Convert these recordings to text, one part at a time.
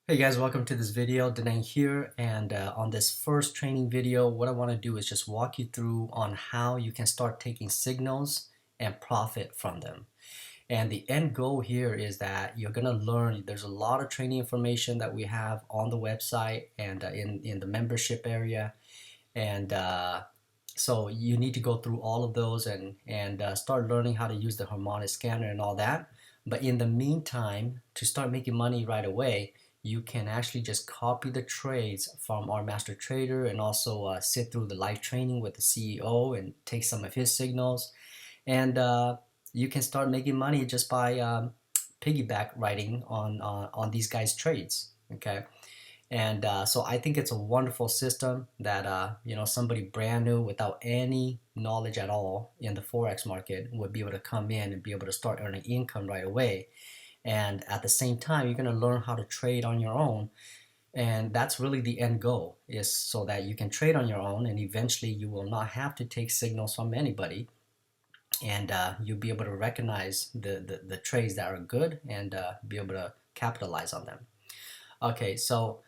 Hey guys, welcome to this video. Daneng here, and on this first training video, what I want to do is just walk you through on how you can start taking signals and profit from them. And the end goal here is that you're going to learn. There's a lot of training information that we have on the website and in the membership area, and so you need to go through all of those and start learning how to use the harmonic scanner and all that. But in the meantime, to start making money right away, you can actually just copy the trades from our master trader and also sit through the live training with the CEO and take some of his signals. And you can start making money just by piggyback writing on these guys' trades. Okay. And so I think it's a wonderful system that somebody brand new without any knowledge at all in the forex market would be able to come in and be able to start earning income right away. And at the same time, you're going to learn how to trade on your own. And that's really the end goal, is so that you can trade on your own and eventually you will not have to take signals from anybody. And you'll be able to recognize the trades that are good and be able to capitalize on them. Okay, so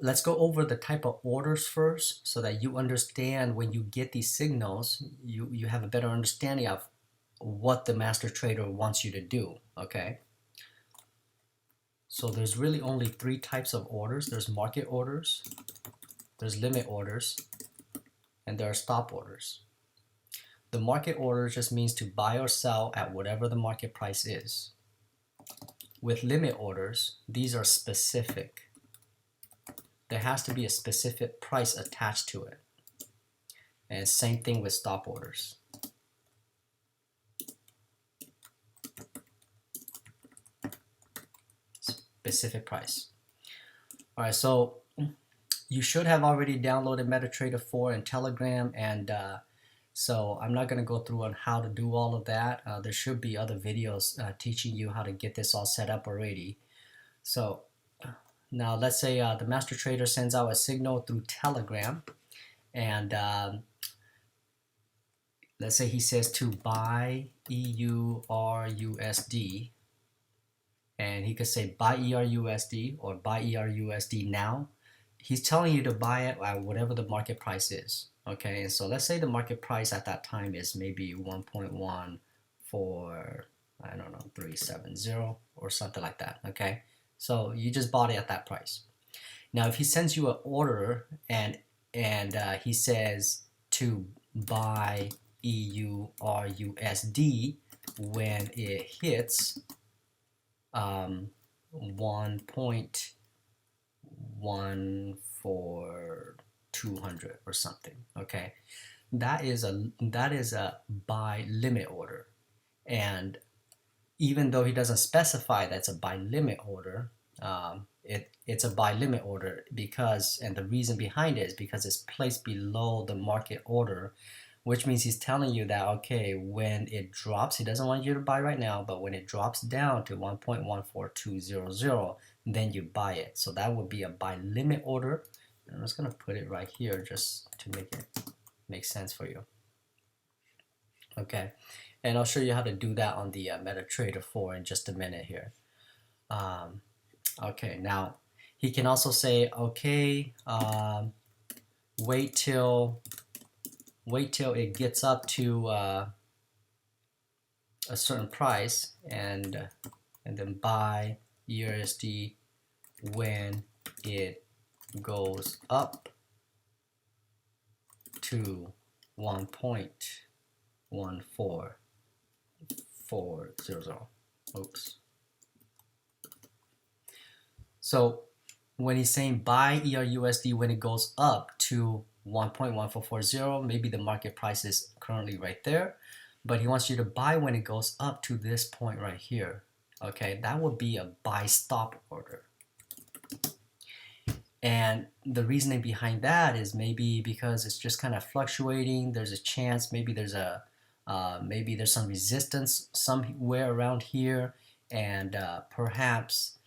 let's go over the type of orders first so that you understand when you get these signals, you have a better understanding of what the master trader wants you to do. Okay. So there's really only three types of orders. There's market orders, there's limit orders, and there are stop orders. The market order just means to buy or sell at whatever the market price is. With limit orders, these are specific. There has to be a specific price attached to it. And same thing with stop orders. Specific price. All right, so you should have already downloaded MetaTrader 4 and Telegram, and so I'm not going to go through on how to do all of that. There should be other videos teaching you how to get this all set up already. So now let's say the master trader sends out a signal through Telegram, and let's say he says to buy EURUSD, and he could say buy EURUSD or buy EURUSD now. He's telling you to buy it at whatever the market price is. Okay, and so let's say the market price at that time is maybe 1.1 for, I don't know, 370 or something like that. Okay, so you just bought it at that price. Now if he sends you an order and he says to buy EURUSD when it hits 1.1 for 200 or something. Okay, that is a buy limit order, and even though he doesn't specify that's a buy limit order, it's a buy limit order because, and the reason behind it is because it's placed below the market order, which means he's telling you that, okay, when it drops, he doesn't want you to buy right now, but when it drops down to 1.14200, then you buy it. So that would be a buy limit order. And I'm just going to put it right here just to make it make sense for you. Okay, and I'll show you how to do that on the MetaTrader 4 in just a minute here. Okay, now he can also say, okay, wait till it gets up to a certain price, and then buy USD when it goes up to 1.14400. Oops. So when he's saying buy EURUSD when it goes up to 1.1440, maybe the market price is currently right there, but he wants you to buy when it goes up to this point right here. Okay, that would be a buy stop order. And the reasoning behind that is maybe because it's just kind of fluctuating. There's a chance maybe there's some resistance somewhere around here, and perhaps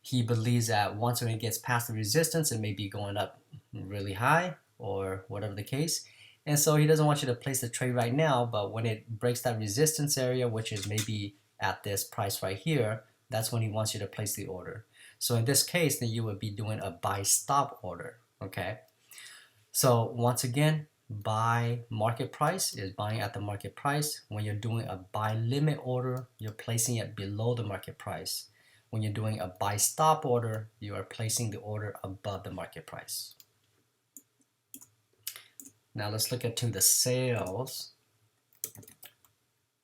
he believes that once when it gets past the resistance, it may be going up really high or whatever the case. And so he doesn't want you to place the trade right now, but when it breaks that resistance area, which is maybe at this price right here, that's when he wants you to place the order. So in this case, then you would be doing a buy stop order, okay? So once again, buy market price is buying at the market price. When you're doing a buy limit order, you're placing it below the market price. When you're doing a buy stop order, you are placing the order above the market price. Now let's look at the sales.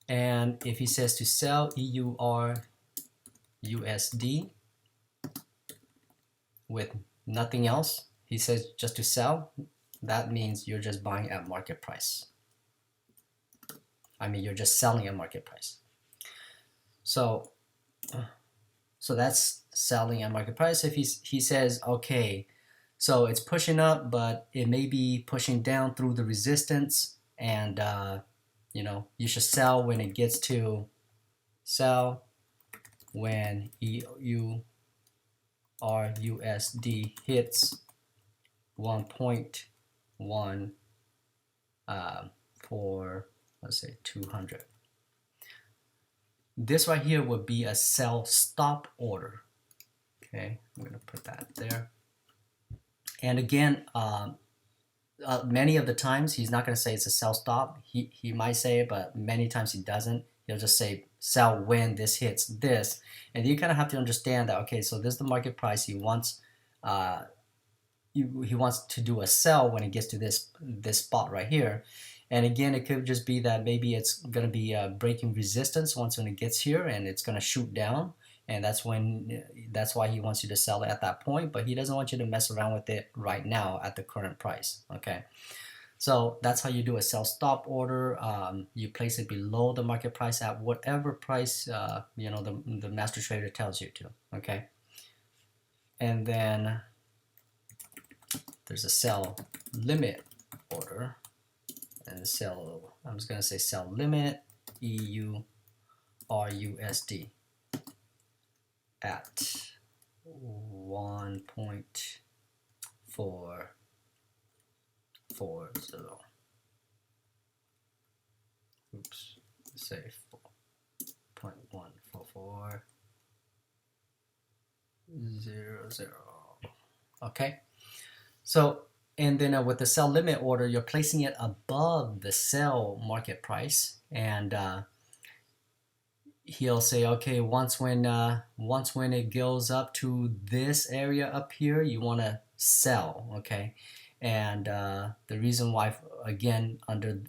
And if he says to sell EUR USD with nothing else, he says just to sell, that means you're just buying at market price. I mean, you're just selling at market price. So that's selling at market price. If he says, okay, so it's pushing up, but it may be pushing down through the resistance, and you know, you should sell when it gets to sell when EUR USD hits 1.1 for, let's say, 200. This right here would be a sell stop order. Okay, I'm going to put that there. And again, many of the times he's not going to say it's a sell stop. He might say it, but many times he doesn't. He'll just say sell when this hits this. And you kind of have to understand that, okay, so this is the market price. He wants he wants to do a sell when it gets to this spot right here. And again, it could just be that maybe it's going to be breaking resistance when it gets here, and it's going to shoot down. And that's why he wants you to sell it at that point, but he doesn't want you to mess around with it right now at the current price. Okay, so that's how you do a sell stop order. You place it below the market price at whatever price you know, the master trader tells you to. Okay, and then there's a sell limit order, and sell, I'm just gonna say sell limit EUR USD at 1.440. Oops, say 4.14400. Okay, so and then with the sell limit order, you're placing it above the sell market price, and he'll say, okay, once when it goes up to this area up here, you want to sell. Okay, and the reason why, again, under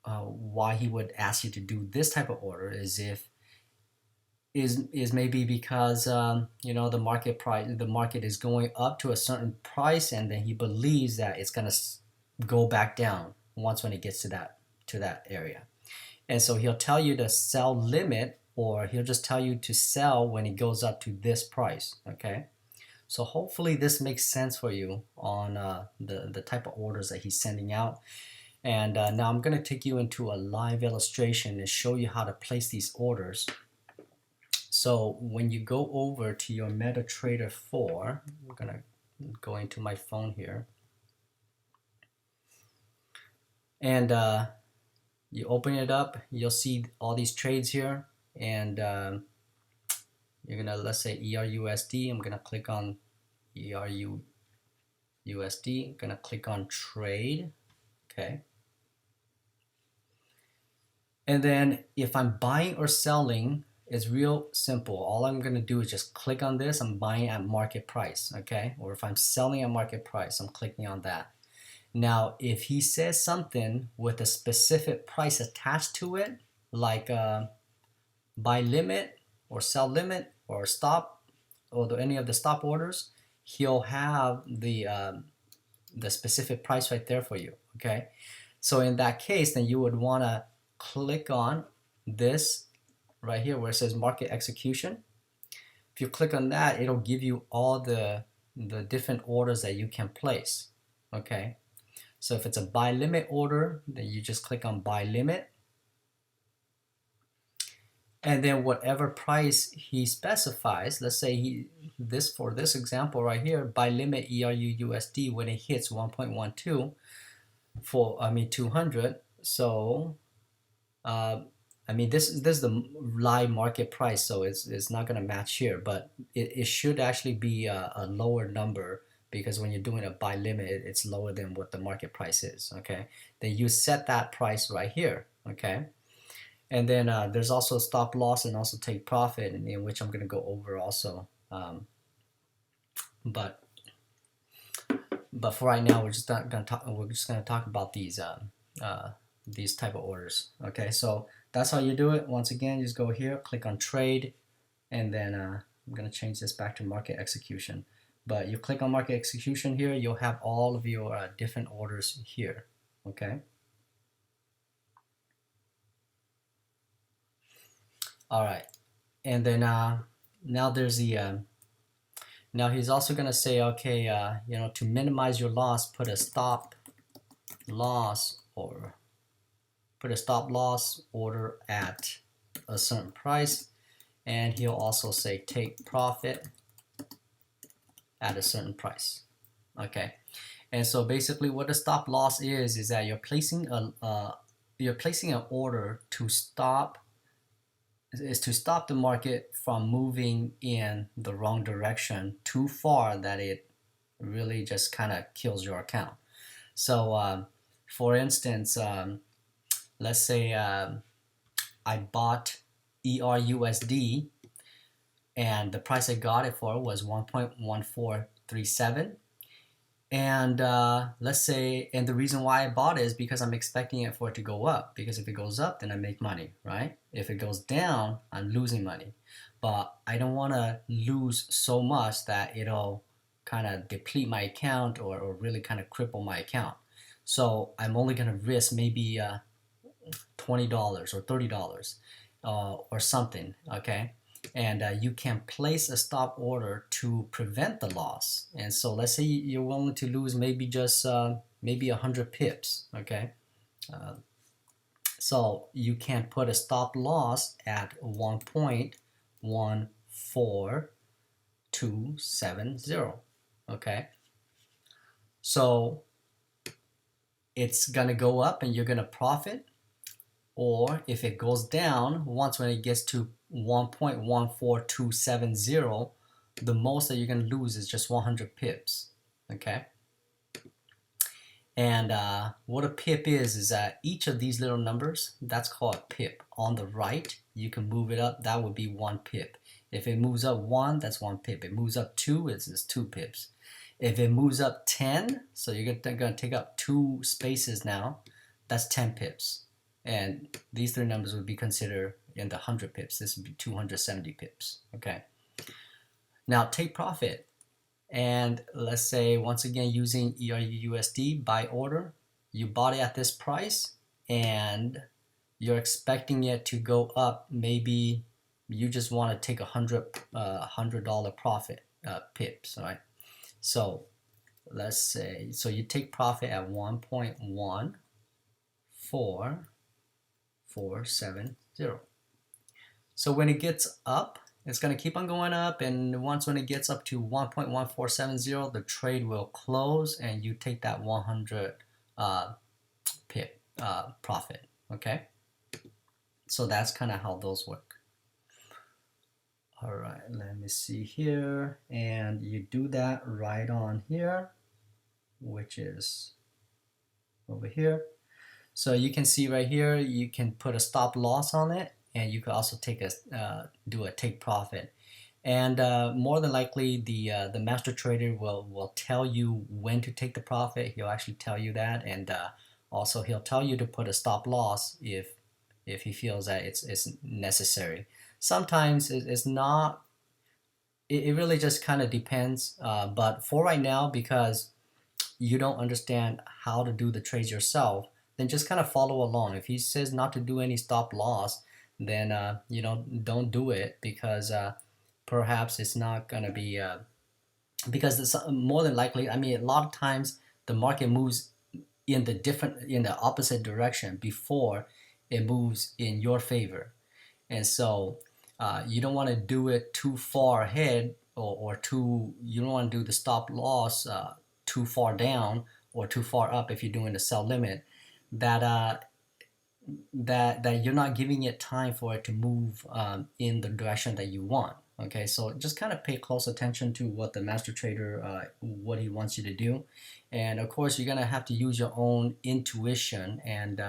why he would ask you to do this type of order is maybe because you know, the market is going up to a certain price, and then he believes that it's gonna go back down when it gets to that area, and so he'll tell you to sell limit, or he'll just tell you to sell when it goes up to this price. Okay, so hopefully this makes sense for you on the type of orders that he's sending out. And now I'm going to take you into a live illustration and show you how to place these orders. So when you go over to your MetaTrader 4, I'm going to go into my phone here, and you open it up, you'll see all these trades here, and you're gonna, let's say ERUSD, I'm gonna click on ERUSD, I'm gonna click on trade. Okay, and then if I'm buying or selling, it's real simple. All I'm gonna do is just click on this. I'm buying at market price. Okay, or if I'm selling at market price, I'm clicking on that. Now if he says something with a specific price attached to it, like buy limit or sell limit or stop, or any of the stop orders, he'll have the specific price right there for you. Okay, so in that case, then you would want to click on this right here where it says market execution. If you click on that, it'll give you all the different orders that you can place. Okay, so if it's a buy limit order, then you just click on buy limit, and then whatever price he specifies, let's say for this example right here, buy limit ERUUSD when it hits 1.12 for 200. So I mean, this is the live market price, so it's not going to match here, but it should actually be a lower number, because when you're doing a buy limit, it's lower than what the market price is. Okay, then you set that price right here. Okay, and then there's also stop loss and also take profit, in which I'm going to go over also. But for right now, we're just not going to talk. We're just going to talk about these type of orders. Okay, so that's how you do it. Once again, just go here, click on trade, and then I'm going to change this back to market execution. But you click on market execution here, you'll have all of your different orders here. Okay. All right, and then now there's the now he's also going to say, okay, you know, to minimize your loss, put a stop loss or put a stop loss order at a certain price, and he'll also say take profit at a certain price. Okay, and so basically what the stop loss is that you're placing an order to stop the market from moving in the wrong direction too far, that it really just kind of kills your account. So for instance, let's say I bought ERUSD and the price I got it for was 1.1437, and let's say, and the reason why I bought it is because I'm expecting it for it to go up, because if it goes up, then I make money, right? If it goes down, I'm losing money. But I don't want to lose so much that it'll kind of deplete my account, or really kind of cripple my account. So I'm only going to risk maybe $20 or $30 or something. Okay, and you can place a stop order to prevent the loss. And so let's say you're willing to lose maybe just maybe 100 pips. Okay, so you can put a stop loss at 1.14270. Okay, so it's gonna go up and you're gonna profit, or if it goes down, when it gets to 1.14270, the most that you're going to lose is just 100 pips. Okay, and what a pip is that each of these little numbers, that's called a pip. On the right, you can move it up, that would be 1 pip. If it moves up 1, that's 1 pip. It moves up 2, it's 2 pips. If it moves up 10, so you're going to take up 2 spaces now, that's 10 pips. And these 3 numbers would be considered in the 100 pips. This would be 270 pips. Okay. Now take profit. And let's say, once again, using ERUSD buy order, you bought it at this price and you're expecting it to go up. Maybe you just want to take $100 profit pips, right? So let's say, so you take profit at 1.1470. So when it gets up, it's going to keep on going up, and when it gets up to 1.1470, the trade will close and you take that 100 pip profit. Okay, so that's kind of how those work. All right, let me see here, and you do that right on here, which is over here. So you can see right here, you can put a stop loss on it, and you can also do a take profit. And more than likely, the master trader will tell you when to take the profit. He'll actually tell you that, and also he'll tell you to put a stop loss if he feels that it's necessary. Sometimes it's not. It really just kind of depends. But for right now, because you don't understand how to do the trades yourself, then just kind of follow along. If he says not to do any stop loss, then you know, don't do it, because perhaps it's not gonna be because it's more than likely. I mean, a lot of times the market moves in the opposite direction before it moves in your favor, and so you don't want to do it too far ahead, or you don't want to do the stop loss too far down or too far up if you're doing the sell limit. That that you're not giving it time for it to move in the direction that you want. Okay, so just kind of pay close attention to what the master trader what he wants you to do, and of course you're gonna have to use your own intuition and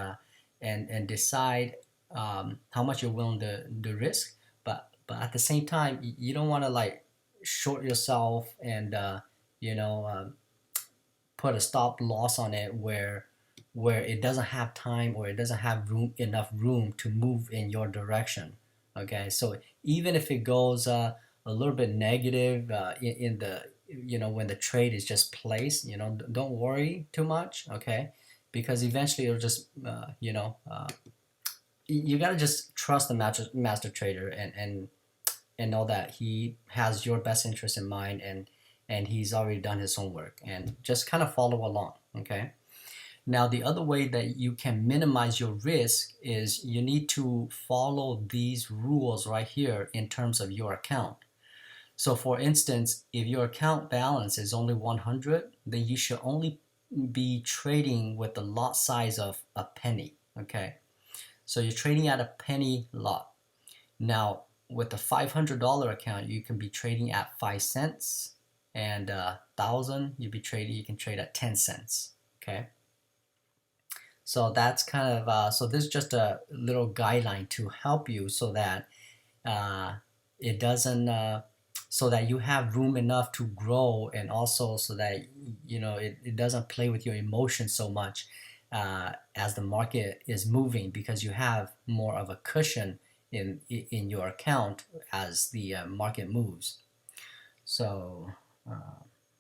decide how much you're willing to risk. But at the same time, you don't want to like short yourself and you know put a stop loss on it where it doesn't have time or it doesn't have enough room to move in your direction. Okay, so even if it goes a little bit negative in the when the trade is just placed, don't worry too much. Okay, because eventually it'll just you gotta just trust the master trader and know that he has your best interest in mind and he's already done his homework, and just kind of follow along. Okay, now the other way that you can minimize your risk is you need to follow these rules right here in terms of your account. So for instance, if your account balance is only 100, then you should only be trading with a lot size of a penny. Okay, so you're trading at a penny lot. Now, with a $500 account, you can be trading at 5 cents, and 1,000, you can trade at 10 cents. Okay, so that's kind of so this is just a little guideline to help you so that it doesn't so that you have room enough to grow, and also so that it doesn't play with your emotions so much as the market is moving, because you have more of a cushion in your account as the market moves. So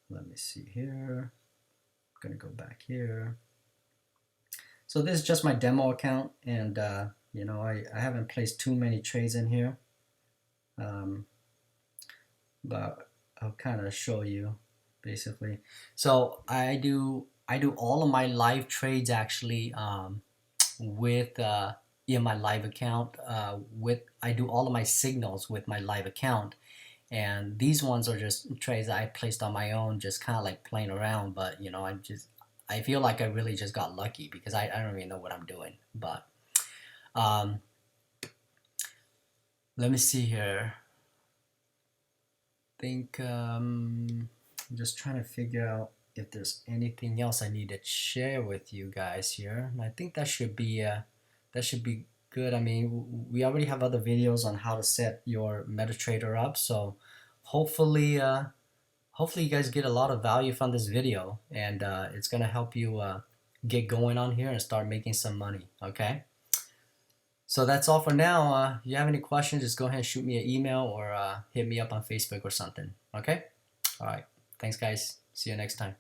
let me see here. I'm gonna go back here. So this is just my demo account, and I haven't placed too many trades in here, but I'll kind of show you basically. So I do all of my live trades actually with in my live account. I do all of my signals with my live account, and these ones are just trades that I placed on my own, just kind of like playing around. But I feel like I really just got lucky because I don't really know what I'm doing. But let me see here. I think I'm just trying to figure out if there's anything else I need to share with you guys here. And I think that should be good. I mean, we already have other videos on how to set your MetaTrader up, so hopefully you guys get a lot of value from this video, and it's gonna help you get going on here and start making some money. Okay, so that's all for now. If you have any questions, just go ahead and shoot me an email or hit me up on Facebook or something. Okay, all right, thanks guys, see you next time.